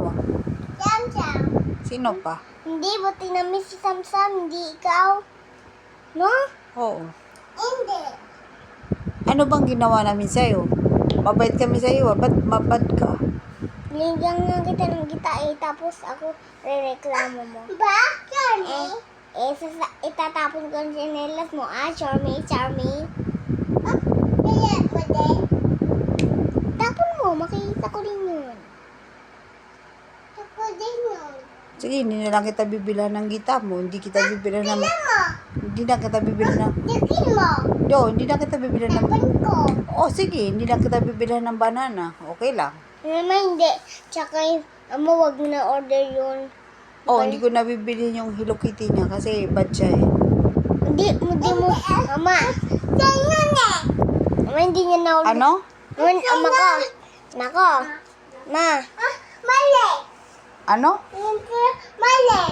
mo? Sam-sam. Sino pa? Hindi, buti namin si Sam-sam, hindi ikaw. No? Oo. Hindi. Ano bang ginawa namin sa'yo? Mabait kami sa'yo, ba't mabad ka? Lingang nga kita ng gita tapos ako rereklamo mo. Ba? Charmy? Itatapon ko ang sinelas mo, Charmy, Charmy. Kaya mo din? Tapon mo, makikita ko din yun. Ako din yun. Sige, hindi na lang kita bibilhan ng gita mo. Hindi kita bibilhan ng... Hindi na kita bibilhan ng... Yakin mo? Hindi na kita bibilhan ng... Tapon ko. Sige, hindi na kita bibilhan ng banana. Okay lang. Naman hindi. Tsaka yung, wag mo na order yun. Hindi ko nabibili yung Hello Kitty niya kasi bad siya eh. Hindi mo, Mama. Mama, hindi niya na order. Ano? Ama ko. Nako. Ma. Mali. Ano? Mali.